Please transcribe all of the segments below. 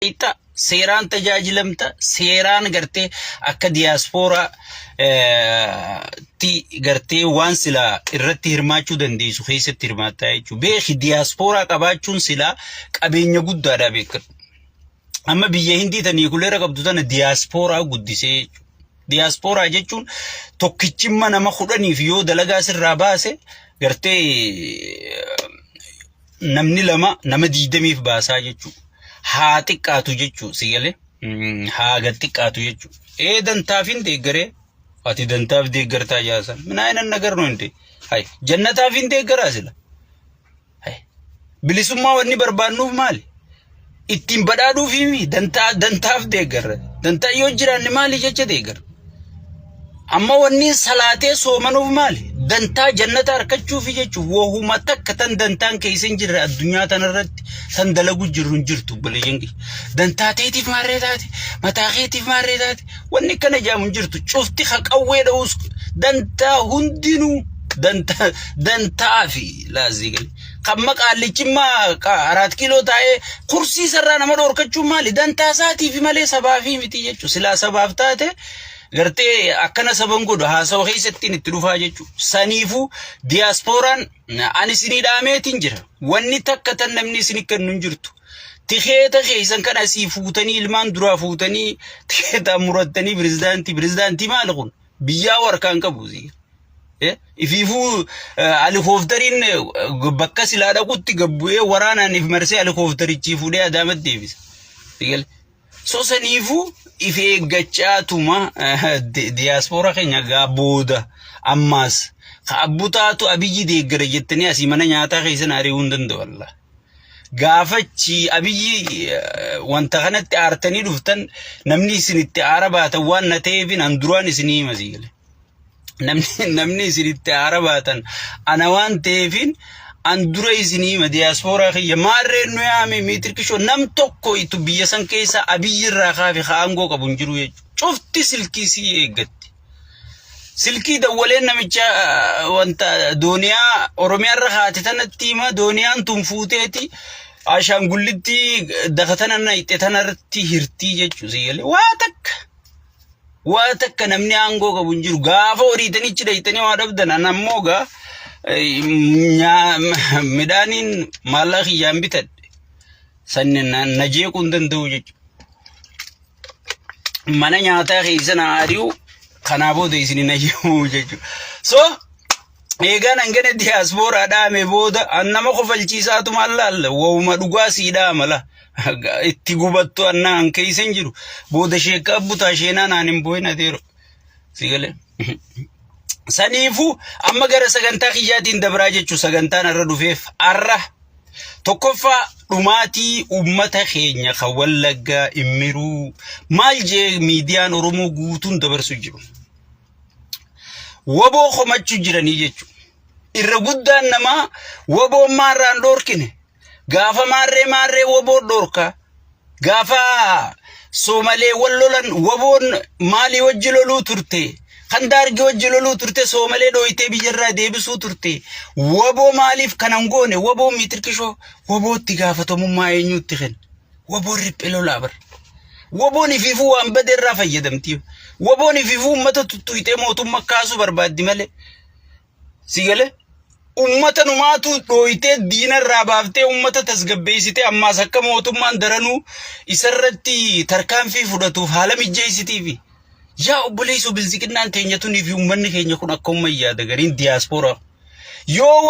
Ita seeraan tajaajilamta seeraan gartee akka diaspora ti gartee waan sila irratti hirmaachuu dandeessu keessatti hirmaataa jechuudha. Beeki diaspora qabaachuun sila qabeenya guddaadha beekadhu. Amma biyya Hindii tanii kuleera qabdu tana diaspora guddisee jechuudha. Diaspora jechuun tokkichimma nama 10 fi yoo dalagaa sirraa baase gartee namni lama nama 20 fi baasaa jechuudha. Haa xiqqaatu jechuudha sigale haa gad xiqqaatu jechuudha. Dantaaf hin deeggaree ati dantaaf deeggartaa jaasan minaa inan nagarnu hin ta'e hay jannataaf hin deeggaraa sila hay bilisummaa wanni barbaannuuf maali ittiin badhaadhuuf himi dantaaf deeggarra dantaa yoo jiraanne maali jecha deeggarra amma wanni salaatee soomanuuf maali dantaa jannata argachuuf jechuudha. Wohuma takka tan dantaan keessa jirre addunyaa tanarratti san dalagu jirtu baleeyyangi dantaa teetiif maarree taate mataa keetiif maarree taate wanni kana jaamu jirtu cufti haqawwee dha'us dantaa hundinuu dantaa fi laazigali kamma qaallichimma 4 kiiloo taa'ee kursii sarraa nama dhorkachuu maali dantaa isaatiif malee sabaaf miti jechuudha. Silaa sabaaf taate gartee akkana saban godhu haasawa keessatti itti dhufaa jechuudha. Saniifu diasporaan ani isinii dhaameetiin jira. Wanni takka tan namni isinii kennu hin jirtu. Tikeeta keessan kana asii fuutanii ilmaan duraa fuutanii tikeeta murattanii pirezidaantii maali kun biyyaa warkaan qabu. Ifiifuu helikooftariin bakka silaa dhaqutti gabbu'ee waraanaaniif marsee helikooftarichi fuudhee Adaamatti deebisa. Saniifu if eeggachaatuma diaspora keenya booda ammaas abbutaatu abiyyi deeggara jettanii asii mana nyaataa keessan ari'uu hin danda'u alla. Gaafachi abiyyi wanta kanatti aartanii dhuftan namni isinitti aara baatan waan na ta'eefin an duraan isinii hima siigale. Namni isinitti aara baatan ana waan ta'eefin an dura isinii hima diaspora kiyya maarreen nu yaame miitirkishoo nam tokko itu biyya san keessa abiyyi irraa kaafe aangoo qabu hin jiru jechuudha. Cufti silkii sii eeggatti. Silkii dawwaleen namicha wanta dooniyaa Oromiyaa irra haate tanatti hima dooniyaan tun fuuteeti Ashaangullitti dakatana itti tanarratti hirtii jechuudha sigalee waa takka namni aangoo qabu hin jiru. Gaafa horiitanichi dhayitanii waa dhabdan an ammoo gaa midhaaniin maallaqa kiyyaan bitadhe sannin na jeequu hin danda'u jechuudha. Mana nyaataa keessa na ari'u kanaa booda isin na jeequu jechuudha. So eegaan hangana diaspora dhaame booda an nama kofalchiisaatu mallaalla wawuma dhugaa siidhaa mala itti gubattu annaa an keessa hin jiru booda sheekka abbutaa sheenaa naan hin boo'in adeero sigalee. Saniifu amma gara sagantaa kiyyaatiin dabraa jechuun sagantaan irra dhufeef arra tokkoffaa dhumaatii ummata keenya kan Wallaggaa immiruu maal jee miidiyaan Oromoo guutuun dabarsu jiru. Waboo komachuu jiranii jechuudha. Irra guddaan namaa waboo maarraan dhorkine gaafa maarree waboo dhorka gaafa Soomalee wallolan waboon maalii wajji loluu turte. Kan daargee wajji loluu turte Soomalee dhooyitee biyyarraa deebisuu turte waboo maaliif kanan goone waboo miitirkishoo wabootti gaafatamummaa eenyuutti kenna waboo riphee lolaa bar waboon ifiifuu waan badeerraa fayyadamti waboon ifiifuu ummata tuttuutee mootummaa kaasuu barbaaddi malee sigale ummata numaatu dhooyitee diinarraa baaftee ummata tasgabbeessitee ammaas akka mootummaan daranuu isarratti tarkaanfii fudhatuuf haala mijjeessitiifi. Yaa obboleessu bilisiqinnaan teenyatuniif uummanni keenya kun akka umma yaada gariin diaspora yoo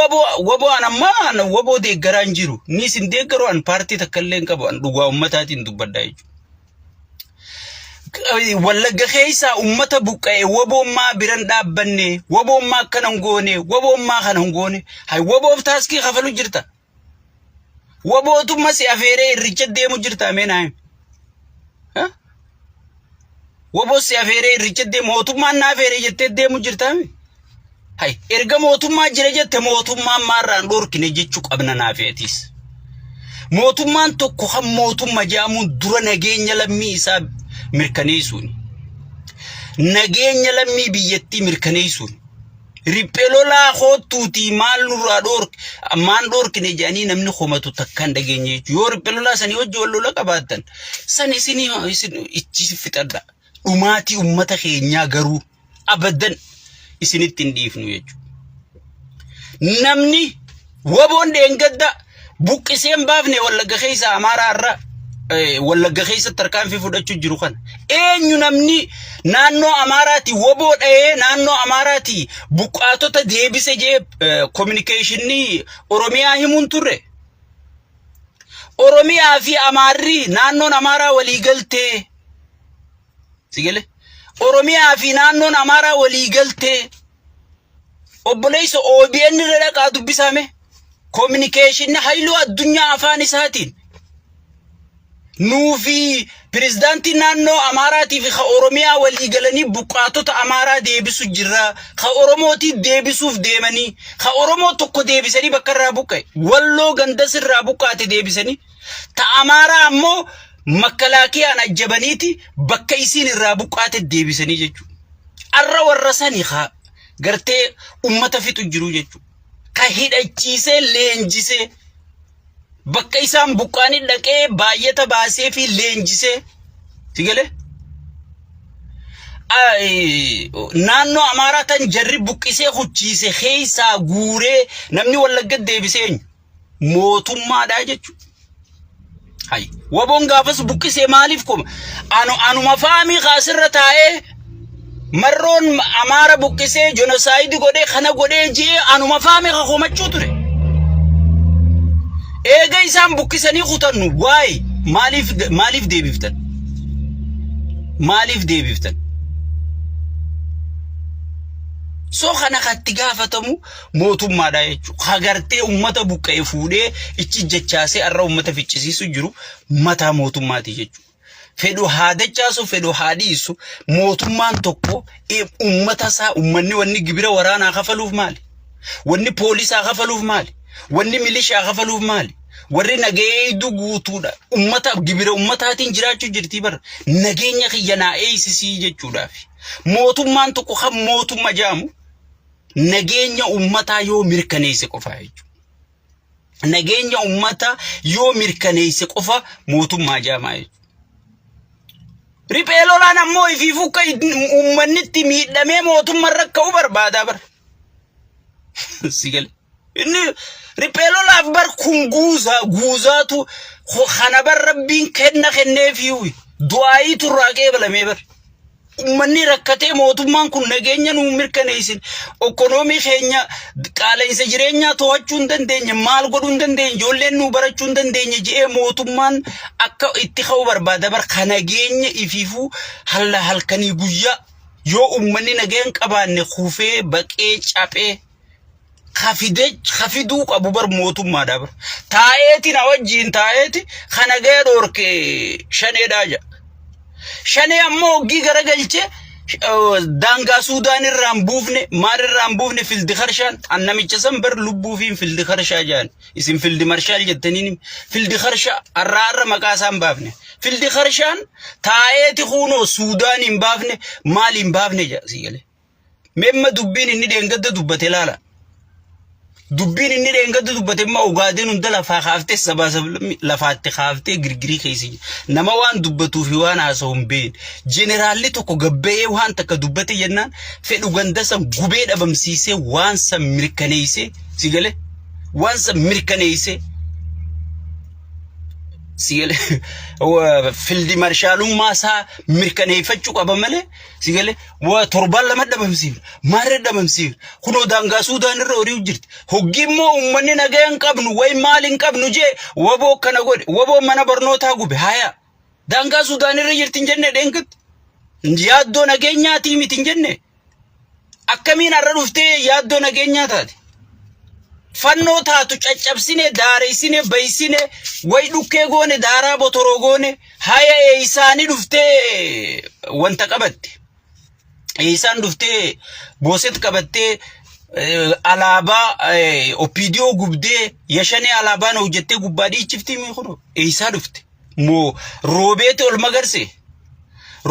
waboo an ammaa waboo deeggaraa hin jiru ni isin deeggaru an paartii takka illee hin qabu an dhugaa ummataatiin dubbadhaa jechuudha. Wallagga keessa ummata buqqa'e waboommaa biran dhaabbanne waboommaa akkana hin goone waboommaa kana hin goone hay waboof taaskii kafalu jirta wabootummaa si afeeree irricha deemu jirta ameenaa waboo si afeeree irricha deemu mootummaan na afeeree jettee deemu jirtaami. Hay erga mootummaa jira jette mootummaan maarraan dhorkine jechuu qabna naafeetis. Mootummaan tokko kan mootummaa jaamuun dura nageenya lammii isaa mirkaneessuun nageenya lammii biyyattii mirkaneessuun Riphelola khootuuti maal nurraa dhork maan dhorkine jedhanii namni komatu takkaan dhageenye jechuudha. Yoo riphelola sanii wajji wal lola qabaatan san isin ichi fixadha. Dhumaatii ummata keenyaa garuu abadan isinitti hin dhiifnu jechuudha. Namni waboon dheengadda buqqiseen baafne Wallagga keessa Amaaraa irraa Wallagga keessa tarkaanfii fudhachuu jiru kana. Eenyu namni naannoo Amaaraati waboo dha'ee naannoo Amaaraati buqqaatota deebise jee communicationii Oromiyaa himuun turre. Oromiyaa fi Amaarri naannoon Amaaraa walii galtee. Sigale? Oromiyaa fi naannoon Amaaraa walii galtee. Obboleessa OBN irra dhaqaa dubbisame. Communication hayluu addunyaa afaan isaatiin. Nuufi Prezidaantii naannoo Amaaraatii fi Oromiyaa walii galanii buqqaatota Amaaraa deebisu jirra. Oromootii deebisuuf deemanii. Oromoo tokko deebisanii bakka irraa buqqa'e. Walloo gandas irraa buqqaate deebisanii. Ta Amaaraa ammoo makkalaakiyaan ajjabaniiti bakka isiin irraa buqqaate deebisanii jechuudha. Arra warra sanii gartee ummata fixu jiru jechuudha. Ka hidhachiisee leenjisee. Bakka isaan buqqaanii dhaqee baay'ata baasee fi leenjisee. Sigale? Naannoo Amaaraa tan jarri buqqisee hucciise keessaa guuree namni Wallagga deebisee mootummaadhaa jechuudha. Hay waboon gaafas buqqisee maaliif koma? Anuma faamii kaasirra taa'ee marroon Amaara buqqisee genocide godhee kana godhee jee anuma faamii komachuu ture. Eega isaan buqqisanii kutannu waay maaliif deebiftan? Maaliif deebiftan? So kana katti gaafatamu mootummaadha jechuudha. Hagartee ummata buqqa'e fuudhee ichi jechaasee arra ummata ficcisiisu jiru mataa mootummaati jechuudha. Fedhu haadachaasu fedhu haadhiisu mootummaan tokko ummata isaa ummanni wanni gibira waraanaa kafaluuf maali? Wanni poolisaa kafaluuf maali? Wanni milishaa kafaluuf maali? Warri nageedu guutuudha. Ummata gibira ummataatiin jiraachuu jirti bar nageenya kiyyanaa eeysisii jechuudhaaf. Mootummaan tokko kan mootummaa jaamu nageenya ummataa yoo mirkaneesse qofa jechuudha. Nageenya ummataa yoo mirkaneesse qofa mootummaa jaamaa jechuudha. Ripheelolaan ammoo ifiifuu akka ummannitti miidhamee mootummaan rakka'uu barbaada bar. Sigale. Inni ripheelolaaf bar kun guuzaatu kana bar rabbiin kenneefiiwi. Du'aayitu irraa qeebalamee bar. Ummanni rakkatee mootummaan kun nageenya nuu mirkaneessin. Ekonomii keenya qaala'insa jireenyaa to'achuu hin dandeenye maal godhuu hin dandeenye ijoolleen nuu barachuu hin dandeenye jedhee mootummaan akka itti ka'uu barbaada bar kan nageenya ifiifuu halkanii guyyaa yoo ummanni nageenya qabaanne kufee baqee caphee khafiduu qabu bar mootummaadha bar. Taa'eeti na wajjiin taa'eeti kana ga'ee dhorke shaneedhaa jaa. Shane ammoo oggii garagalche daangaa Suudaan irraan buufne maal irraan buufne fildi karshaan annamicha san bar lubbuufiin fildi karshaa jaan isin fildi marshaal jettaniin fildi karshaa arra maqaa isaan baafne fildi karshaan taa'eeti kuunoo Suudaan hin baafne maal hin baafne jaa sigale memma dubbiin inni dheengadda dubbate laala. Dubbiin inni dheengadda dubbate immoo Ugaadeen hunda lafaa kaaftee lafaatti kaaftee girgirii keessa nama waan dubbatuu fi waan haasa'u hin beekne jeneraalli tokko gabba'ee waan takka dubbate jennaan fedhu ganda san gubee dhabamsiisee waan san mirkaneessee sigale waan san mirkaneessee sigale fildi marshaalummaa isaa mirkaneeffachuu qaba malee sigale waa torbaan lama dhabamsiif maarree dhabamsiif kunoo daangaa Suudaan irra horii jirti hoggi immoo ummanni nagaa hin qabnu way maal hin qabnu jee waboo kana godhe waboo mana barnootaa gube haya daangaa Suudaan irra jirti hin jenne dheengat yaaddoo nageenyaatii miti hin jenne akkamiin arra dhuftee yaaddoo nageenyaa taate fannoo taatu caccabsine daareessine baysine way dhukkee goone daaraa botoroo goone haya eeysaanii dhuftee wanta qabatte eeysaan dhuftee booset qabattee alaabaa opiidiyoo gubdee yashanee alaabaan hojjettee gubbaadhii chiftii miikuno eeysaa dhufte moo roobeeti ol magarse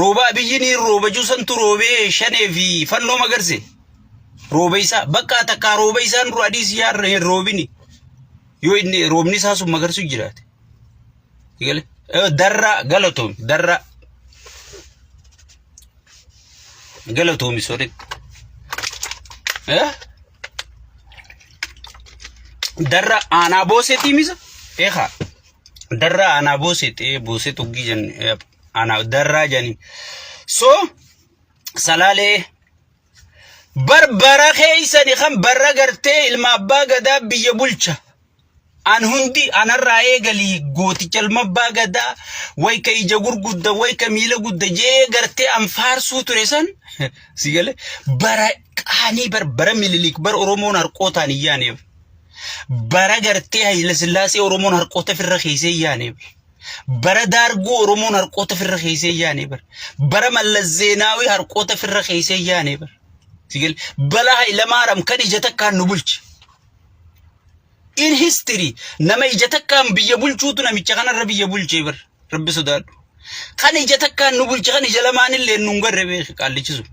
rooba abiyyinii rooba juusantu roobee shanee fi fannoo magarse Roobeysa bakka takka roobeysaan dura adii siyaar roobini yoo inni roobni isaa sun magarsu jiraate sigale darra galatoom darra galatoom sorry darra ana booseti misa eha darra ana booseti boosetu gijan ana darra jani so salale barbara keeysani kan barra gartee ilma abbaa gadaa biyya bulcha an hundi anarraa eegalii gooticha ilma abbaa gadaa way ka ija gurgudda way ka miila gudda jee gartee an faarsuu ture san sigale bara qaanii bara mililik bara oromoon harqootaan iyyaaneef bara gartee Hayila Sillaasee oromoon harqoota firra keeysee iyyaaneef bara daargoo oromoon harqoota firra keeysee iyyaaneef bara Mallas Zeenaawii harqoota firra keeysee iyyaaneef sigale bala Hayila Maaram kan ija takkaan nu bulche in history nama ija takkaan biyya bulchuutu namicha kanarra biyya bulchee bar rabbi sodaadhu kan ija takkaan nu bulche kan ija lamaanillee nu garre beek qaallichisu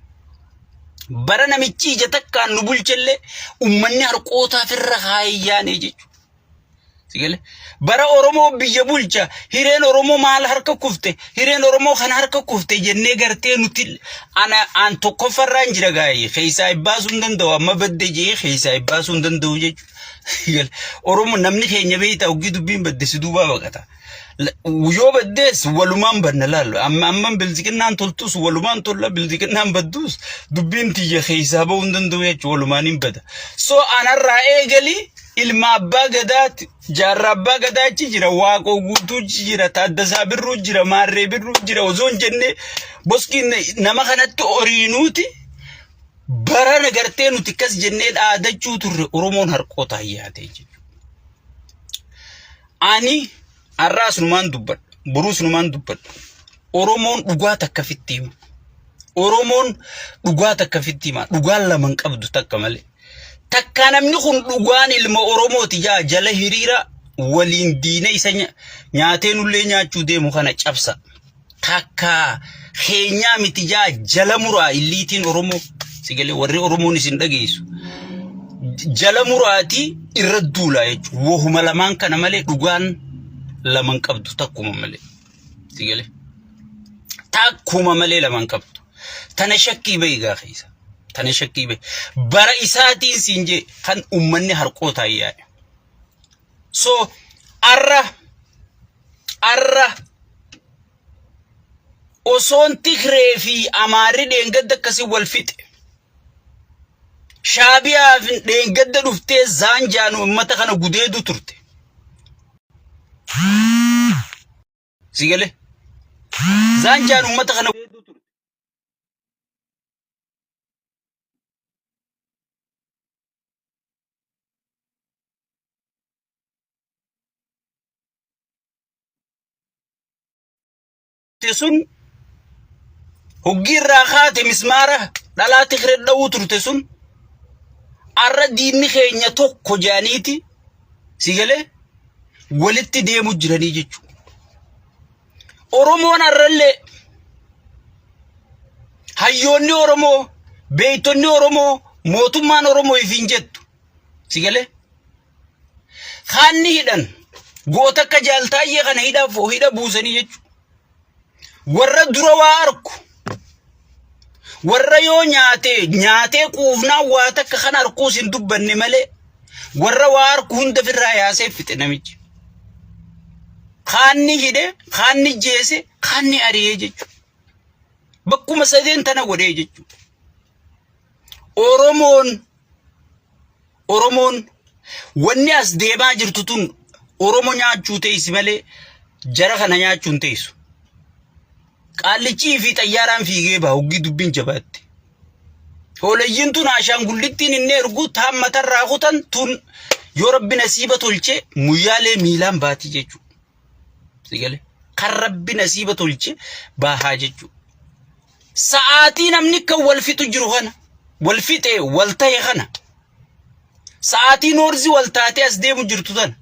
bara namichi ija takkaan nu bulchellee ummanni harqootaa firra haayyaane jechu sigale bara oromoo biyya bulcha hireen oromoo maal harka kufte hireen oromoo kan harka kufte jennee gartee nuti ana an tokkoffarraan jira gaayee keeysaa ibbaasuun danda'u amma badde jee keeysaa ibbaasuun danda'u jechu oromoo namni keenya beeyta uggii dubbiin baddesi duubaa baqata yoo baddees walumaan banna laallu amma bilziqinnaan toltus walumaan tolla bilziqinnaan badduus dubbiin tiyya keeysaa ba'uun danda'u jechu walumaan hin bada so anarraa eegalii ilma abbaa gadaati jaarraa abbaa gadaachi jira waaqoo guutuuchi jira taaddasaa birruu jira maarree birruu jira osoon jenne boskiin nama kanatti oriinuuti bara nagartee nuti kas jennee dhaadachuu turre oromoon harqoota hayyaate jechuudha ani arraas numaan dubbadha buruus numaan dubbadha oromoon dhugaa takka fitti hima oromoon dhugaa takka fitti hima dhugaan lama hin qabdu takka malee takka namni kun dhugaan ilma oromooti jala hiriira waliin diina isa nyaatee nullee nyaachuu deemu kana cabsa takka keenyaa miti jala muraa illiitiin oromoo sigale warri oromoon isin dhageessu jala muraati irra duula jechuudha wohuma lamaan kana malee dhugaan laman qabdu takkuma malee sigale takkuma malee laman qabdu tana shakkii beegaa keessa tana shakkii be bara isaatiin sinje kan ummanni harqoota ayyaane so arra osoon Tigree fi Amaarri dheengadda akkasii wal fixe Shaabiyaa fi dheengadda dhuftee Zaanjaan ummata kana gudeedu turte sigale Zaanjaan ummata kana gudeedu turte sun hoggiirraa kaate mismaara dhalaa Tigree dhawuu turte sun arra diinni keenya tokko jaaniiti sigale walitti deemu jiranii jechuudha oromoon arrallee hayyoonni oromoo beeytonni oromoo mootummaan oromoo ifiin jettu sigale kaanni hidhan goota akka jaaltaayyee kana hidha buusanii jechuudha warra dura waa arku warra yoo nyaatee quufnaa waa takka kan arkuus hin dubbanne malee warra waa arku hunda firraa yaasee fixe namichi kaanni hidhe kaanni jeese kaanni ari'ee jechuudha bakkuma sadeen tana godhee jechuudha oromoon wanni as deemaa jirtu tun oromo nyaachuu teessi malee jara kana nyaachuun teessu qaallichii fi xayyaaraan fiigee baa hoggi dubbiin jabaatti hoolayyiin tun Ashaangullittiin inni ergu taammatarraa kutan tun yoo rabbi nasiiba tolche muyyaalee miilaan baati jechuudha sigale kan rabbi nasiiba tolche baahaa jechuudha sa'aatii namni kan wal fixu jiru kana wal fixe wal ta'e kana sa'aatii noorzi wal taate as deemu jirtu tana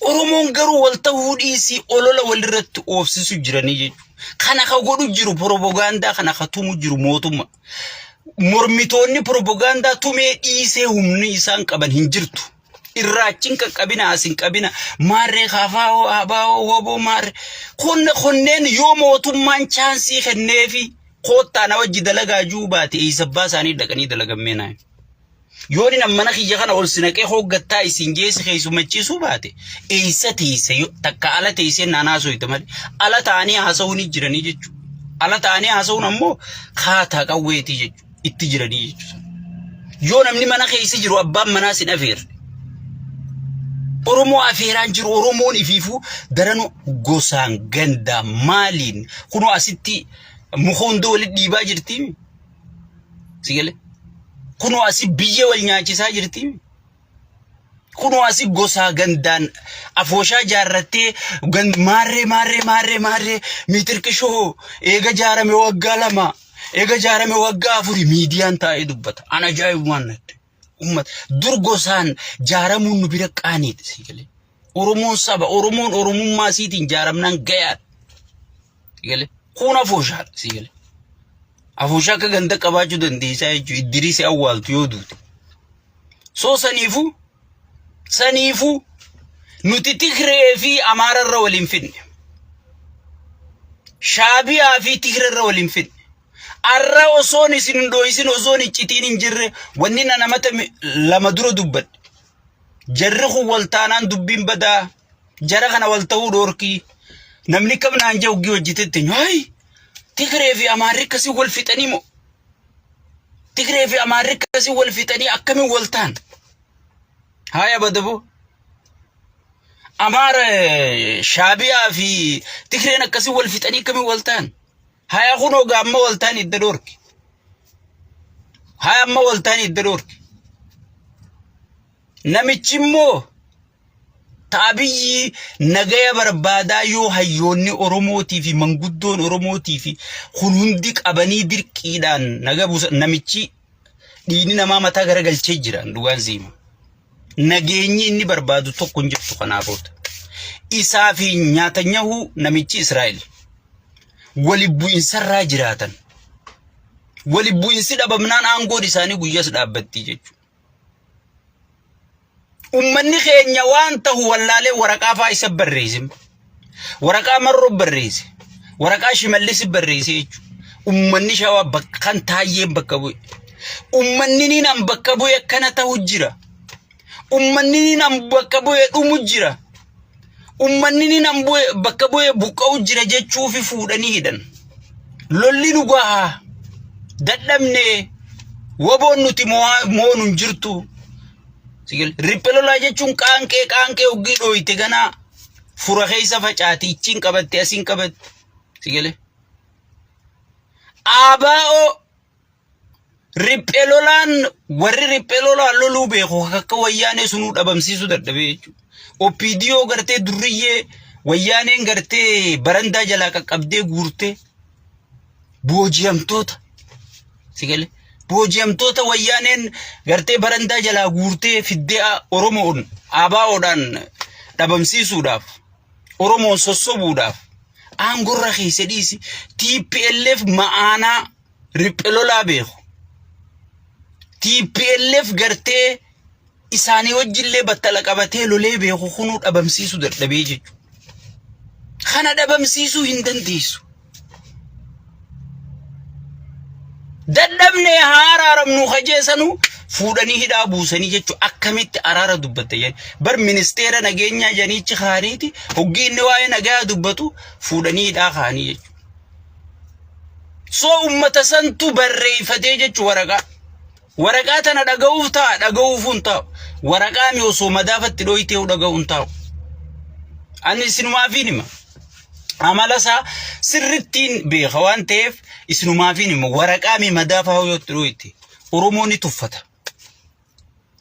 oromoon garuu wal ta'uu dhiisii olola walirratti oofsisu jiranii jechuudha kana ka godhu jiru propaganda kana ka tumu jiru mootummaa mormitoonni propaganda tumee dhiisee humni isaan qaban hin jirtu. Irraachin qaqqabina asin qabina maarree kaafaa abaa hobo maarree kunneen yoo mootummaan chaansii kenneefi koottaa na wajji dalagaa juubaate eessabbaa isaanii dhaqanii dalagamee naayi. Yooni namana kiyya kana ol sinaqee hoggattaa isin geessi keessumachiisuu baate eessa teesse takka ala teessee naanaasoo itti malee ala ta'anii haasa'uun jiranii jechuudha. Ala ta'anii haasa'uun ammoo kaataa qawweetii jechuudha itti jiranii jechuudha. Yoo namni mana keessa jiru abbaan manaa sin afeerre. Oromoo afeeraan jiru Oromoon ifiifuu daranuu gosaan gandaa maaliin kunoo asitti mukoondoo walitti dhiibaa jirti. Sigalee. Kunoo asi biyya wal nyaachisaa jirti. Kunoo asi gosaa gandaan afooshaa jaarrattee maarree miitirkishoo eega jaarame waggaa 2 eega jaarame waggaa 4 miidiyaan taa'ee dubbata. Ana ajaa'ibumaan natti. Ummat dur gosaan jaaramuun nu bira qaaniiti sigalee. Oromoon saba Oromoon Oromummaa isiitiin jaaramnaan gayaa. Sigalee. Kun afooshaa sigalee. Afooshaa akka ganda qabaachuu dandeessaa jechuudha. Iddirisii awwaaltu yoo duute. So saniifu nuti Tigree fi Amaararra waliin finne. Shaabiyaa fi Tigrerra waliin finne. Arra osoon isin dho'isin osoon iccitiin hin jirre wanni namata lama dura dubbadhe. Jarri kun waltaanaan dubbiin badaa. Jara kana wal ta'uu dhoorkii. Namni kam naan jaa uggii hojjetetti nyaayi. Tigree fi Amaarri akkasii wal fixanii moo? Tigree fi Amaarri akkasii wal fixanii akkamiin wal ta'an? Haaya badaboo. Amaara Shaabiyaa fi Tigreen akkasii wal fixanii akkamiin wal ta'an? Haaya kunoo gaamma wal ta'an idda dhoorki. Haaya amma wal ta'an idda dhoorki. Namichi immoo taabiyyi nagaya barbaadaa yoo hayyoonni Oromootii fi manguddoon Oromootii fi kun hundi qabanii dirqiidhaan naga buusa namichi dhiini namaa mataa garagalchee jiran dhugaan ziima. Nageenyi inni barbaadu tokko hin jirtu kanaafoota. Isaa fi Nyaatanyahu namichi Israa'el. Wali bu'insarraa jiraatan. Wali bu'insi dhabamnaan aangoon isaanii guyyaas dhaabbatti jechuudha. Ummanni keenya waan ta'u wallaalee waraqaa faa isa barreesse. Waraqaa marroo barreesse. Waraqaa shimallis barreesse jechuudha. Ummanni shawaa bakkan taayyeen bakka bu'e. Ummanni ni nam bakka bu'e akkana ta'u jira. Ummanni ni nam bakka bu'e dhumu jira. Ummanni ni nam bakka bu'e buqqa'u jira jechuufi fuudhanii hidhan. Lolli nu gahaa. Dadhabne waboon nuti moonun jirtu. Ripelola jechuun qaanqee uggii dhooyte ganaa fura keessa facaati ichiin qabatte asiin qabatte. Sigale. Abaa'oo ripelolaan warri ripelolaan loluu beeku akka wayyaanee sunuu dhabamsiisuu dadhabee jechuudha. Opiidiyoo gartee durriyyee wayyaaneen gartee barandaa jalaa qaqqabdee guurtee booji'amtoota. Sigale. Booji'amtoota wayyaaneen gartee barandaa jalaa guurtee fiddee Oromoon abaa'oodhaan dhabamsiisuudhaaf Oromoon sossobuudhaaf aangorra keessa dhiisi TPLF ma'aanaa riphelolaa beeku. TPLF gartee isaanii wajjillee battala qabatee lolee beeku kunuu dhabamsiisuu dadhabee jechuudha. Kana dhabamsiisuu hin dandeessu. Dadhabne haaraaramnu kajeessanu fuudhanii hidhaa buusanii jechuudha. Akkamitti araara dubbatte jedhe bar ministeera nageenyaa janiichi kaaniiti hoggii inni waa'ee nagaa dubbatu fuudhanii hidhaa kaanii jechuudha. So ummata santu barreeffatee jechuudha waraqaa. Waraqaa tana dhaga'uuf ta'a dhaga'uuf hin taa'u. Waraqaa mi osoo madaafatti dhooyitee dhaga'u hin taa'u. Ani isinumaafin hima. Amalasaa sirrittiin beeka waan ta'eef isinumaafin hima waraqaa mi madaafaa yoo dhooyite Oromoon ni tuffata.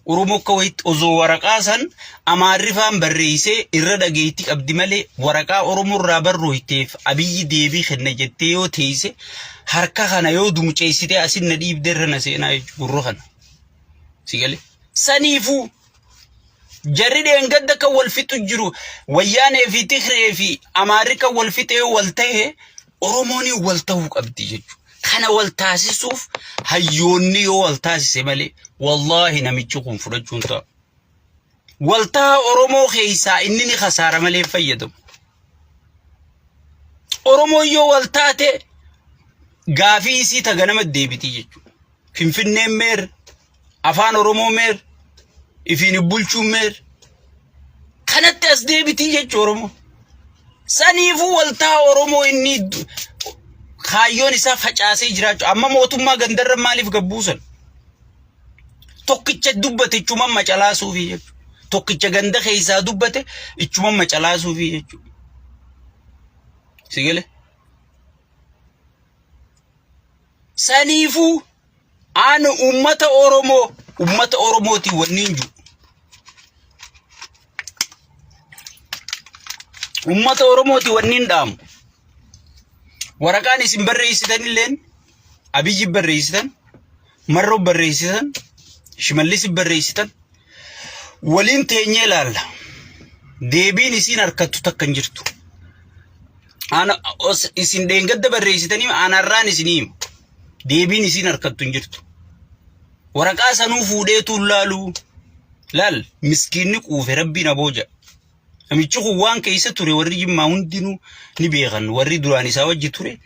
Oromoo akka wayitti osoo waraqaa san Amaarrifaan barreessee irra dhageetti qabdi malee waraqaa Oromoo irraa barrooyteef Abiyyi deebii kenna jettee yoo teesse harka kana yoo dumuceessitee asin na dhiibdee irra na seenaa jechuudha kana. Sigale. Saniifuu jarri dheengadda kan wal fixu jiru wayyaanee fi Tigree fi Amaarri kan wal fixee wal ta'e Oromoon wal ta'uu qabdi jechuudha. kana wal taasisuuf hayyoonni yoo wal taasise malee wallahi namichi kun fudhachuun ta'a. Waltaa Oromoo keessaa inni ni khasaara malee fayyadamu. Oromoo yoo wal taate gaafii isii ta ganama deebitii jechuudha. Finfinneen meer, afaan Oromoo meer, ifiin bulchuu meer, kanatti as deebitii jechuudha Oromoo. Saniifuu waltaa Oromoo inni kaayyoon isaa facaasee jiraachuu amma mootummaa gandarra maaliif gabbuusan? Tokkicha dubbate ichuma macalaasuufi jechuudha. Tokkicha ganda keessaa dubbate ichuma macalaasuufi jechuudha. Sigale? Saniifuu aan ummata Oromooti wanniin jiru. Ummata Oromooti wanniin dhaamu. Waraqaan isin barreessitan illeen Abiyyi barreessitan, Marroo barreessitan, Shimallis barreessitan waliin teenyee ilaalla. Deebiin isin harkattu takka hin jirtu. Ana isin dheengadda barreessitanii aanarraan isinii deebiin isin harkattu hin jirtu. Waraqaa sanuu fuudheetu laalu. Laal miskiinni quufe rabbiin abooja. Namichi kun waan keessa ture warri Jimmaa hundinuu ni beekan. Warri duraan isaa wajji ture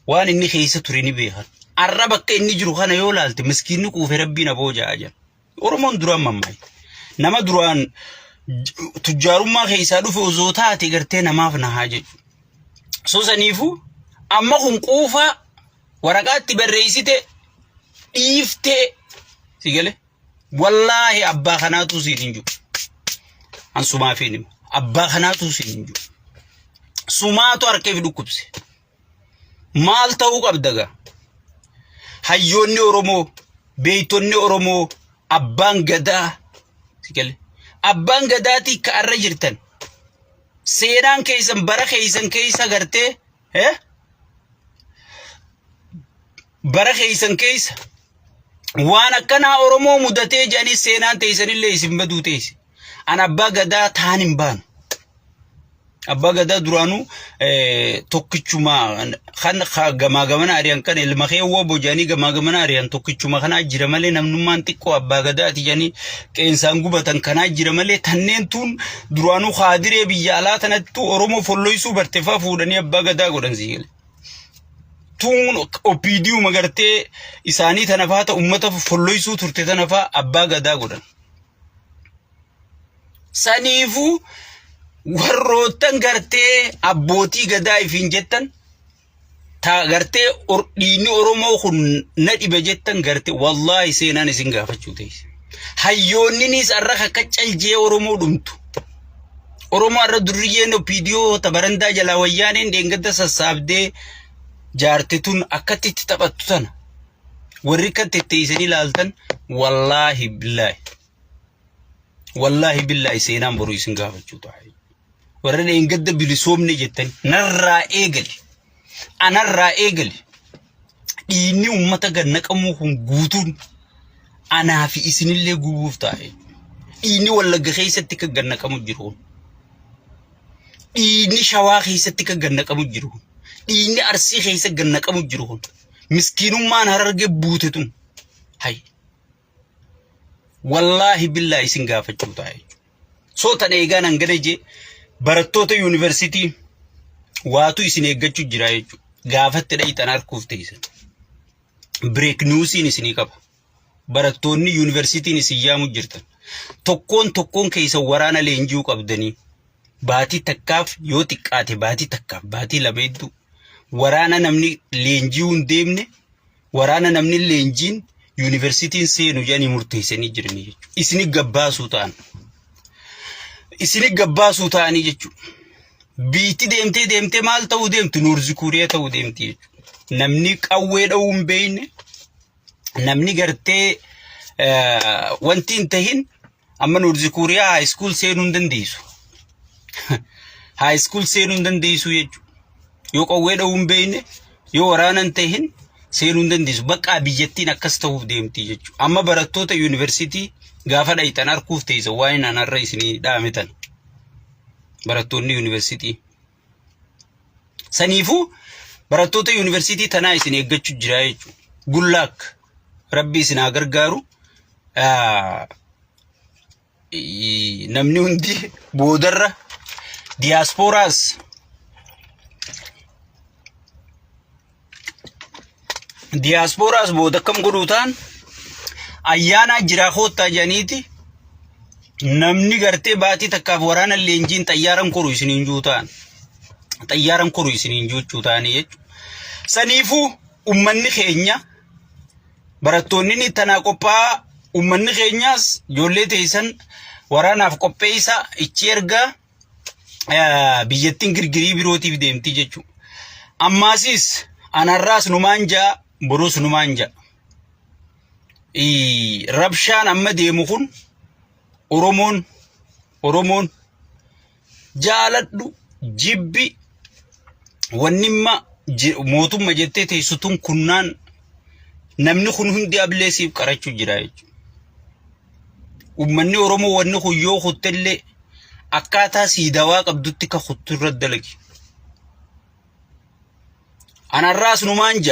waan inni keessa ture ni beekan. Arra bakka inni jiru kana yoo laalte miskiinni quufe rabbiin abooja ajan. Oromoon duraan mammaay. Nama duraan tujjaarummaa keessaa dhufe osoo taate gartee namaaf nahaa jechuudha. So saniifuu amma kun quufaa waraqaatti barreessite dhiiftee sigale wallahi abbaa kanaatu siin hin jiru. An sumaafiin himu abbaa kanaatu siin hin jiru. Sumaatu harkeef dhukkubse. Maal ta'uu qabda gaa? Hayyoonni Oromoo, beeytonni Oromoo, abbaan gadaa sigale abbaan gadaatii ka arra jirtan. Seenaan keessan bara keessan keessa gartee bara keessan keessa waan akkanaa Oromoo mudatee jedhanii seenaan teessanillee isin baduu teesse. An abbaa gadaa taan hin baanu. Abbaa gadaa duraanuu tokkichuma kan gamaa gamana ariyan kan ilma keewwoo bojanii gamaa gamana ariyan tokkichuma kanaa jira malee namnummaan xiqqoo abbaa gadaati jedhanii qeensaan gubatan kanaa jira malee tanneen tun duraanuu haadiree biyya alaa tanattu Oromoo folloysuu barteeffaa fuudhanii abbaa gadaa godhan siigale. Tun OPDU magartee isaanii tanafaa ta ummata folloysuu turte tanafaa abbaa gadaa godhan. Saniifuu warrootan gartee abbootii gadaa ifiin jettan ta gartee dhiinni Oromoo kun na dhibe jettan gartee wallahi seenaan isin gaafachuu teesse. Hayyoonninis arra kakkacaljee Oromoo dhumtu. Oromoo arra durriyyeen OPDO tabarandaa jalaa wayyaaneen dheengadda sassaabdee jaartituun akkatti taphattu tana. Warri kan tetteessanii ilaaltan wallahi billahi seenaan boruu isin gaafachuu ta'a. Warra dheengadda bilisoomne jettan narraa eegali. Anarraa eegali. Dhiinni ummata gannaqamuu kun guutuun anaa fi isinillee gubuuf taa'e. Dhiinni Wallagga keessatti kan gannaqamu jiru. Dhiinni Shawaa keessatti kan gannaqamu jiru. Dhiinni Arsii keessa gannaqamu jiru. Miskiinummaan Hararge buute tun. Hay. Wallahi billahi isin gaafachuu taa'e. Soota eegaan hangana jee barattoota yuunivarsiitii waatu isin eeggachuu jira jechuudha. Gaafatti dhayitan harkuuf teessan. Break newsiin isinii qaba. Barattoonni yuunivarsiitiin isin yaamu jirtan. Tokkoon keessa waraana leenji'uu qabdanii. Baatii takkaaf yoo xiqqaate baatii takkaaf baatii lama hedduu. Waraana namni leenji'uu hin deemne waraana namni leenjiin yuunivarsiitiin seenu jedhanii murteessanii jiranii jechuudha. Isini gabbaasuu ta'anii jechuudha. Biitti deemtee maal ta'uu deemtu Nuurzi Kuuriyaa ta'uu deemti jechuudha. Namni qawwee dha'uu hin beekne namni gartee wanti hin tahin amma Nuurzi Kuuriyaa high school seenuu hin dandeessu. High school seenuu hin dandeessu jechuudha. Yoo qawwee dha'uu hin beekne yoo waraana hin tahin seenuu hin dandeessu. Bakka biyyattiin akkas ta'uuf deemti jechuudha. Amma barattoota yuunivarsiitii gaafa dhayitan harkuuf teessa waan anarra isinii dhaametan. Barattoonni yuunivarsiitii. Saniifuu barattoota yuunivarsiitii tanaa isin eeggachuu jira jechuudha. Gullaak rabbi isin haa gargaaru. Namni hundi boodarra diiyaaspooraas booda akkam godhuu ta'an ayyaana jiraa koottaa jedhaniiti namni gartee baatii takkaaf waraana leenjiin xayyaaran koru isiniin juu ta'an xayyaaran koru isiniin jechuu ta'anii jechuudha. Saniifuu ummanni keenya barattoonni ni tanaa qophaa ummanni keenyaas ijoollee teessan waraanaaf qopheessa ichi ergaa biyyattiin girgirii birootiif deemti jechuudha. Ammaasis anarraas numaan jaa boruus numaan jaa. Rabshaan amma deemu kun Oromoon jaaladhu jibbi wannimma mootummaa jettee teessutun kunnaan namni kun hundi ableesiif qarachuu jira jechuudha. Ummanni Oromoo wanni kun yoo kuttellee akkaataa siidawaa qabdutti ka kuttu irra dalagi. Anarraas numaan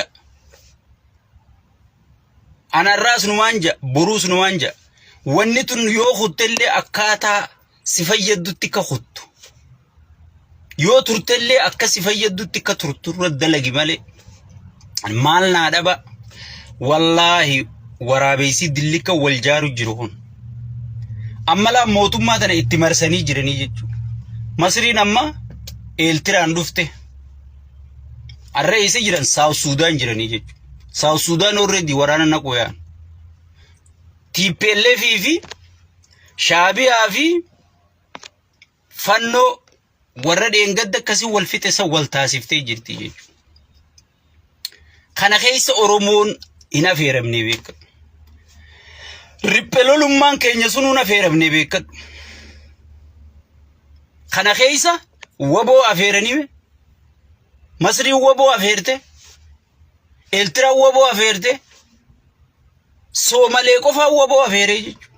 jaa boruus numaan jaa. Wanni tun yoo kuttellee akkaataa si fayyaddutti ka kuttu. Yoo turtellee akka si fayyaddutti ka turtu irra dalagi malee maal naa dhaba. Wallaahi waraabeysi dillika wal jaaru jiru kun. Amma laa mootummaa tana itti marsanii jiranii jechuudha. Masriin amma Eeltiraan dhufte. Arra isa jiran South Sudan jiranii jechuudha. South Sudan already waraana naquu yaan. TPLF fi Shaabiyaa fi fannoo warra dheengadda akkasii wal fixe san wal taasiftee jirti jechuudha. Kana keessa Oromoon hin affeeramne beekadhu. Riphelolummaan keenya sun hin affeeramne beekadhu. Kana keessa waboo affeeranii Masrii waboo affeerte Eeltiraa waboo affeerte Soomalee qofaa waboo affeeree jechuudha.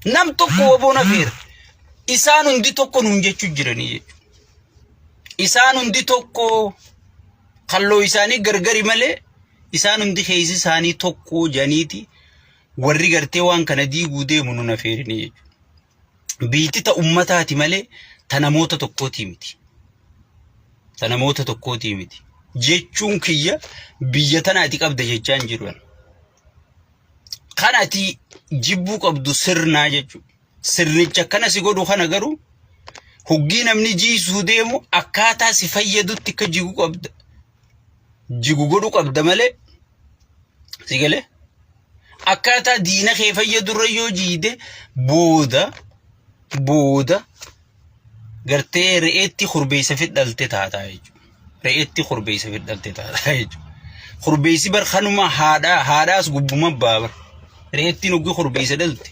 Nam tokko waboon affeera. Isaan hundi tokko nuun jechuu jiranii jechuudha. Isaan hundi tokko kalloo isaanii gargari malee isaan hundi keessi isaanii tokko janiiti warri gartee waan kana diiguu deemu nuun affeerini jechuudha. Biitti ta ummataati malee ta namoota tokkooti miti. Ta namoota tokkooti miti. Jechuun kiyya biyya tanaati qabda jechaan jiru. Kanati jibbuu qabdu sirnaa jechuudha. Sirnicha kana si godhu kana garuu huggii namni jiisuu deemu akkaataa si fayyadutti akka jigu qabda. Jigu godhu qabda malee si galee akkaataa diina kee fayyadurra yoo jiide booda gartee re'eetti khurbeessa fidhalte taataa jechuudha. Re'eetti khurbeessa fidhalte taataa jechuudha. Khurbeessi bar kanuma haadhaas gubbuma baabar. Re'eetti nugi khurbeessa dhalte.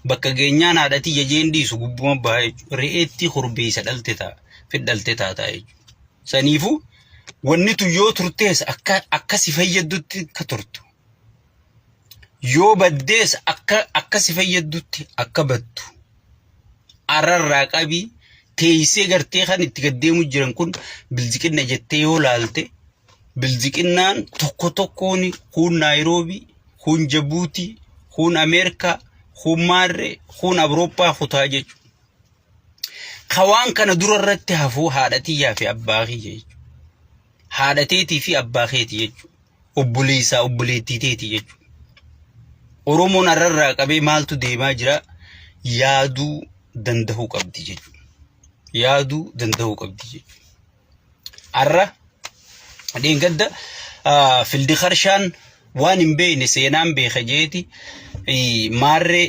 Bakka geenyaan haadhati jajeen dhiisu gubbuma baa jechuudha. Re'eetti khurbeessa dhalte fidhalte taataa jechuudha. Saniifuu wanni tu yoo turtees akka si fayyaddutti ka turtu. Yoo baddees akka si fayyaddutti akka battu. Ararraa qabii teessee gartee kan itti gaddeemu jiran kun bilziqinna jettee yoo laalte bilziqinnaan tokkoon kun Naayiroobii, kun Jabuutii, kun Ameerikaa, kun Maarree, kun Awurooppaa kutaa jechuudha. Kawaan kana dura irratti hafuu haadhatiyyaa fi abbaa kiyya jechuudha. Haadhateetii fi abbaa keetii jechuudha. Obboleessaa obboleettii teetii jechuudha. Oromoon ararraa qabee maaltu deemaa jira yaaduu danda'uu qabdi jechuudha. Yaaduu danda'uu qabdi jechuudha. Arra dheengadda fildi qarshaan waan hin beekne seenaan beeka jeeti Maarree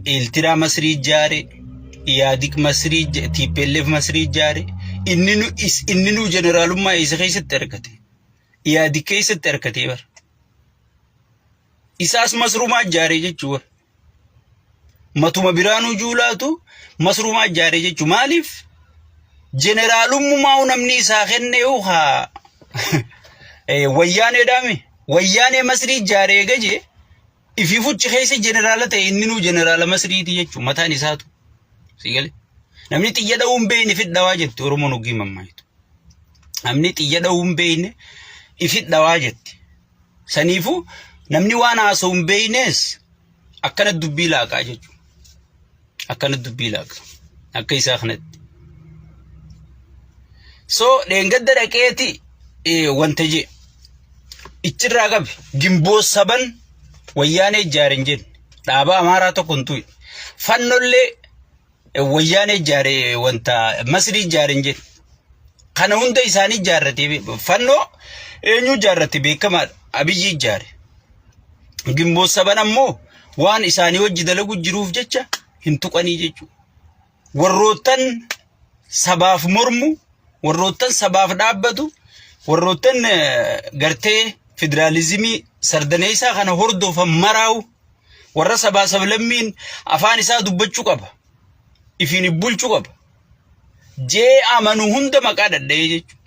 Eeltiraa Masrii ijaare Iyaadig Masrii TPLF Masrii ijaare inni nu jeneraalummaa isa keessatti argate Iyaadig keessatti argatee bara isaas masrumaa ijaare jechuudha. Matuma biraanuu juulaatu masrumaa ijaare jechuudha. Maaliif jeneraalummaa namni isaa kenne yoo wayyaanee dhaame wayyaanee Masrii ijaare gaje ifi fuchi keessa jeneraala ta'e inni nu jeneraala Masriiti jechuudha. Mataan isaatu si galee namni xiyya dha'uun beeyni fidhawaa jetti Oromoon ogii mammaayitu. namni xiyya dha'uu hin beekne ifit dhawaa jetti. Saniifuu namni waan haasa'u hin beeknes akkana dubbii laaqaa jechuudha. Akkana dubbii laaqa akka isaa kanatti. So dheengadda dhaqeeti wanta je ichirraa qabe gimboo saban wayyaanee ijaaren jedhe dhaabaa amaaraa tokko hin tu'e fannollee wayyaanee ijaare wanta masrii ijaaren jedhe kana hunda isaanii ijaarrate fannoo eenyu ijaarrate beekamaadha Abiyyi ijaare gimboo saban ammoo waan isaanii wajji dalagu jiruuf jecha hin tuqanii jechuudha. Warroottan sabaaf mormu warroottan sabaaf dhaabbatu warroottan gartee federaalizimii sardaneessaa kana hordofan maraawu warra sabaa sablammiin afaan isaa dubbachuu qaba ifiin bulchuu qaba jee amanu hunda maqaa dhadha'ee jechuudha.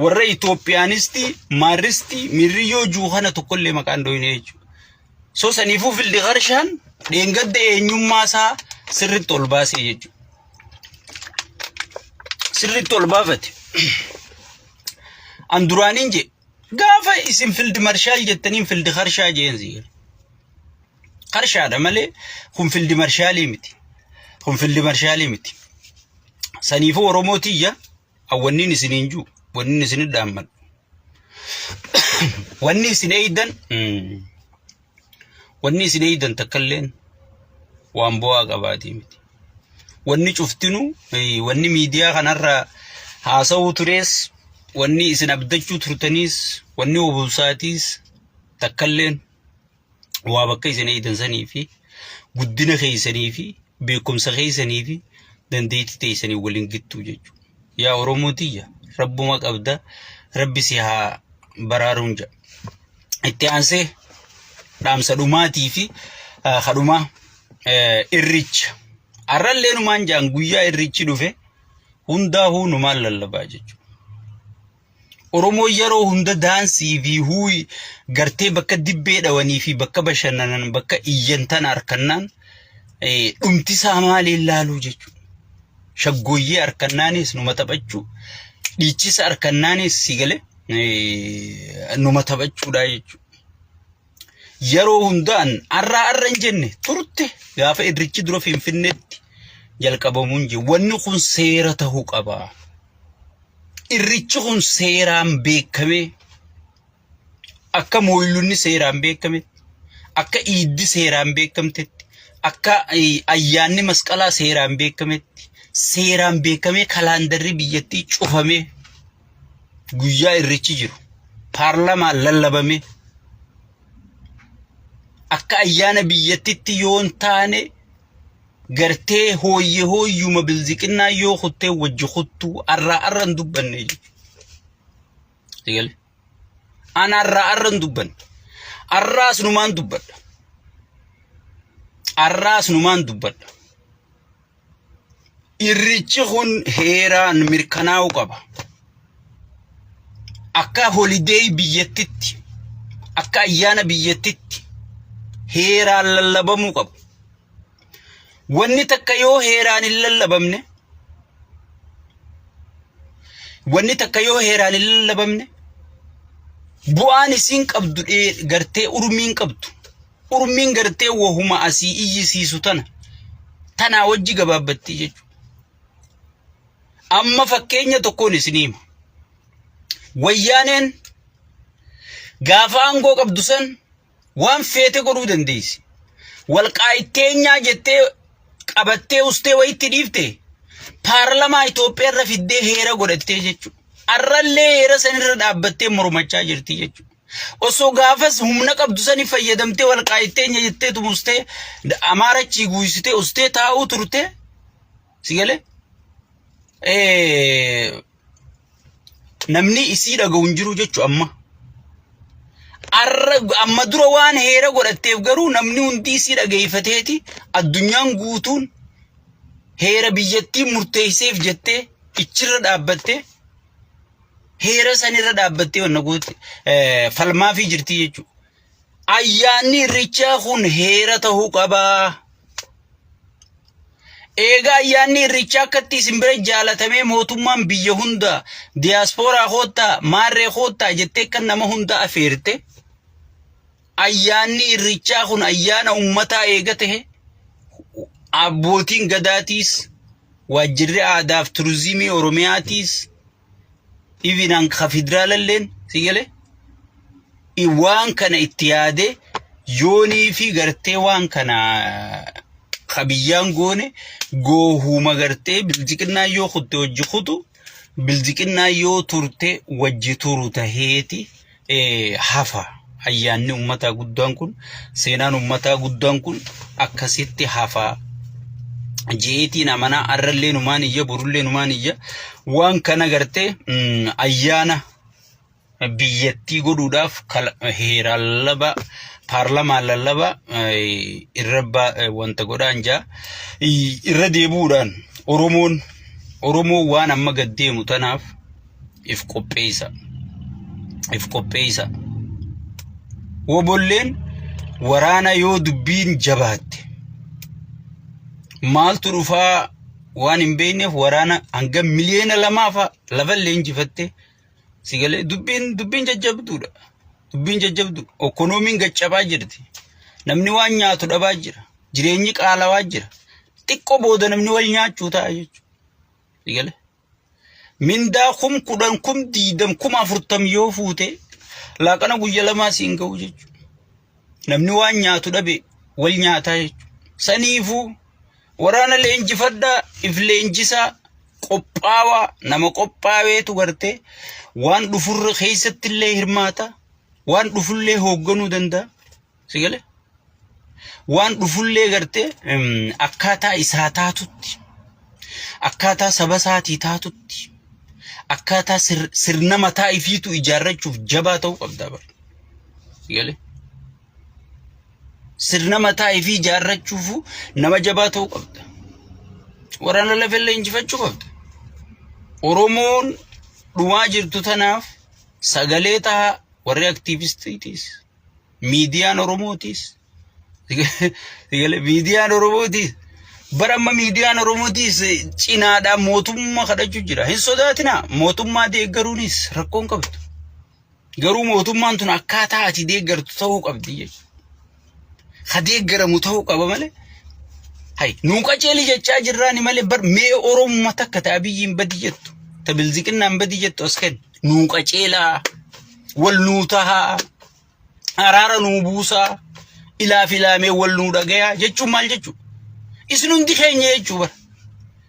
Warra Itoophiyaanisti maaristi miriyyoo juuhana tokkollee maqaan dhoyne jechuudha. So saniifuu fildi qarshaan dheengadda eenyummaa isaa sirriitti ol baasee jechuudha. Sirriitti ol baafate. An duraaniin je gaafa isin fildi marshaal jettaniin fildi qarshaa jeensi. Qarshaadha malee kun fildi marshaalii miti. Kun fildi marshaalii miti. Saniifuu Oromootiyya awwanniin isiniin juu wanni isin dhaamman. Wanni isin eeydan takkalleen waan bu'aa qabaatii miti. Wanni cuftinu wanni miidiyaa kanarraa haasa'uu turees wanni isin abdachuu turtaniis wanni obuusaatiis takkalleen waa bakka isin eeydan sanii fi guddina keessanii fi beekumsa keessanii fi dandeettii teessanii waliin gittuu jechuudha. Yaa Oromootiyya rabbuma qabda rabbi si haa baraaruun jedha. Itti aansee dhaamsa dhumaatii fi kadhumaa irricha. Arrallee numaan jaan guyyaa irrichi dhufe hundaa numaan lallabaa jechuudha. Oromoo yeroo hunda daansii fi huuyi gartee bakka dibbee dhawanii fi bakka bashannanan bakka iyyantan harkannaan dhumtisaa maaliin laaluu jechuudha. Shaggooyyee harkannaanis numa taphachuu dhiichisa harkannaanis si galee numa taphachuudha jechuudha. Yeroo hundaan arra hin jenne turte gaafa irrichi dura Finfinneetti jalqabamuun je wanni kun seera ta'uu qaba. Irrichi kun seeraan beekame akka mooyilunni seeraan beekame akka iiddi seeraan beekamtetti akka ayyaanni masqalaa seeraan beekametti seeraan beekame kalaandarri biyyattii cufame guyyaa irrichi jiru paarlamaan lallabame akka ayyaana biyyattitti yoon taane gartee hooyyuma bilziqinnaa yoo kuttee wajji kuttuu arran dubbanne jechuudha. Ana arran dubbanne arraas numaan dubbadha. Irrichi kun heeraan mirkanaa'uu qaba. Akka holideey biyyattitti akka ayyaana biyyattitti heeraan lallabamuu qabu. Wanni takka yoo heeraan hin lallabamne bu'aan isiin qabdu gartee urmiin qabdu. Urmiin gartee wahuma asii iyyisiisu tanaa wajji gabaabbatti jechuudha. Amma fakkeenya tokkoon isin hima. Wayyaaneen gaafa aangoo qabdu san waan feete godhuu dandeessi. Walqaa'itteenyaa jettee qabattee ustee wayitti dhiifte paarlamaa Itoophiyaa irra fiddee heera godhattee jechuudha. Arrallee heera sanirra dhaabbattee mormachaa jirti jechuudha. Osoo gaafas humna qabdu sani fayyadamtee walqaa'itteenya jettee tumustee amaarachii guuysitee ustee taa'uu turte si galee namni isii dhaga'u hin jiru jechuudha. Amma dura waan heera godhatteef garuu namni hundi isii dhaggeeffateeti addunyaan guutuun heera biyyattii murteesseef jettee ichirra dhaabbattee heera sanirra dhaabbattee wanna goote falmaafii jirti jechuudha. Ayyaanni irrichaa kun heera ta'uu qaba. eegaa ayyaanni irreechaa akkatti isin bira jaalatamee mootummaan biyya hunda diyaaspooraa hoottaa maarree hoottaa jettee kan nama hunda afeerte ayyaanni irreechaa kun ayyaana ummataa eega tahe abbootiin gadaatiis waajjirri aadaaf turizimii oromiyaatiis ibinan ka federaalalleen sigale waan kana itti yaade yoonii fi gartee waan kana kabiyyaan goone goohuma gartee biljiqinnaa yoo kutte wajji kutu biljiqinnaa yoo turte wajji turu taheeti hafa ayyaanni ummataa guddaan kun seenaan ummataa guddaan kun akkasitti hafa jeetiin amanaa arrallee numaan iyya borullee numaan iyya waan kana gartee ayyaana biyyattii godhuudhaaf heeraan laba paarlamaan lallaba wanta godhaan jaa irra deebuudhaan Oromoo waan amma gaddeemu tanaaf if qopheessa wobolleen waraana yoo dubbiin jabaatte maaltu dhufaa waan hin beekneef waraana hanga miliyoona 2 lafalle injifatte sigale dubbiin jajjabduudha. Dubbiin jajjabdu ekonomiin gaccabaa jirti. Namni waan nyaatu dhabaa jira. Jireenyi qaalawaa jira. Xiqqoo booda namni wal nyaachuu ta'a jechuudha. Sigale. Mindaa 10,000 20,000 40 yoo fuute laaqana guyya lamaa siin ga'u jechuudha. Namni waan nyaatu dhabe wal nyaataa jechuudha. Saniifuu waraana leenjifadhaa if leenjisaa qophaawaa nama qophaaweetu gartee waan dhufurra keessatti illee hirmaata. Waan dhufullee hoogganuu danda'a. Sigale. Waan dhufullee gartee akkaataa isaa taatutti. Akkaataa saba isaatii taatutti. Akkaataa sirna mataa ifiitu ijaarrachuuf jabaa ta'uu qabda bara. Sigale. Sirna mataa ifii ijaarrachuuf nama jabaa ta'uu qabda. Waraana lafellee injifachuu qabda. Oromoon dhumaa jirtu tanaaf sagalee ta'a. Warri aktivistiitis miidiyaan Oromootis miidiyaan Oromootis baramma miidiyaan Oromootis cinaadhaan mootummaa kadhachuu jira. Hin sodaatinaa mootummaa deeggaruunis rakkoon qabdu. Garuu mootummaan tun akkaataa ati deeggartu ta'uu qabdi jechuudha. Ha deeggaramu ta'uu qaba malee. Nuu qaceeli jechaa jirraani malee mee Oromummaa takka ta'a biyyiin badi jettu. Ta bilziqinnaan badi jettu as kennu. Nuu qaceelaa. Walnuutaha araara nuu buusaa ilaa filaamee walnuu dhagayaa jechuun maal jechuudha? Isin hundi keenya jechuu bara.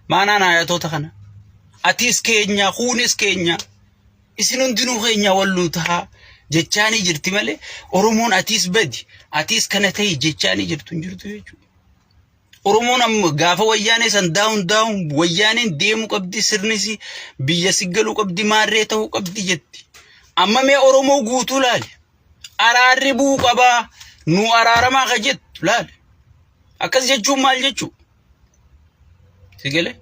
Maanaan ayatoota kana. Atis keenya, kuunis keenya. Isin hundinuu keenya walnuutaha jechaanii jirti malee Oromoon atis badi, atis kana ta'e jechaanii jirtu hin jirtu jechuudha. Oromoon amma gaafa wayyaanee san daawun wayyaaneen deemuu qabdi sirnisi biyya siggaluu qabdi maarree ta'uu qabdi jetti. Amma mee Oromoo guutuu laale. Araarri buu qabaa nu araaramaa ka jettu laale. Akkas jechuun maal jechuu? Sigale.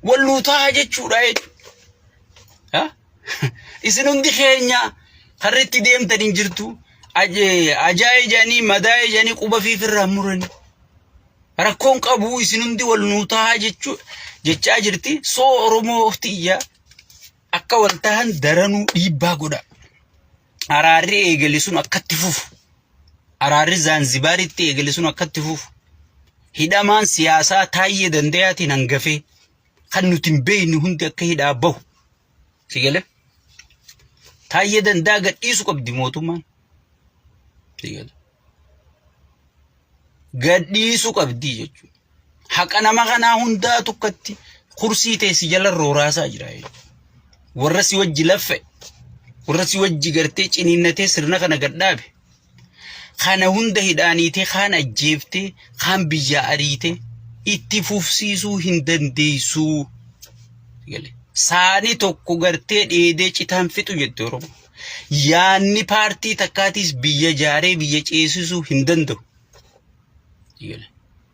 Walnuutaa jechuudha jechuudha. Isin hundi keenya harreetti deemtan hin jirtu. Ajaa'ijanii madaa'ijanii quba fiifirraa muranii. Rakkoon qabuu isin hundi walnuutaa jechaa jirti. Soo Oromoo tiyyaa. Akka waltahan daranuu dhiibbaa godha. Araarri eegale sun akkatti fufu. Araarri Zanzibaaritti eegale sun akkatti fufu. Hidhamaan siyaasaa Taayyee Danda'aatiin hangafee kan nuti hin beeknu hundi akka hidhaa bahu. Sigale. Taayyee Danda'aa gadhiisu qabdi mootummaan. Sigale. Gadhiisu qabdi jechuudha. Haqa nama kanaa hundaa tokkatti kursii teessi jala rooraasaa jira jechuudha. Warra si wajji laffe warra si wajji gartee ciniinnatee sirna kana gadhaabe kana hunda hidhaaniitee kaan ajjeeftee kaan biyya ariitee itti fufsiisuu hin dandeessuu. Saani tokko gartee dheedee citaan fixu jette Oromoo. Yaanni paartii takkaatis biyya jaaree biyya ceesisuu hin danda'u.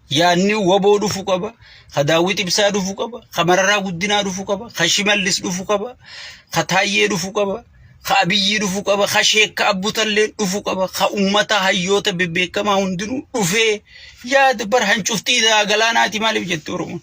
Yaanni waboo dhufu qaba. Daawit Ibsaa dhufu qaba. Mararaa Guddinaa dhufu qaba. Shimallis dhufu qaba. Taayyee dhufu qaba. ka abiyyi dhufu qaba, ka sheekka abbutallee dhufu qaba, ka ummata hayyoota bebbeekamaa hundinuu dhufee yaada bar hancuftii galaanaati maaliif jette Oromoon?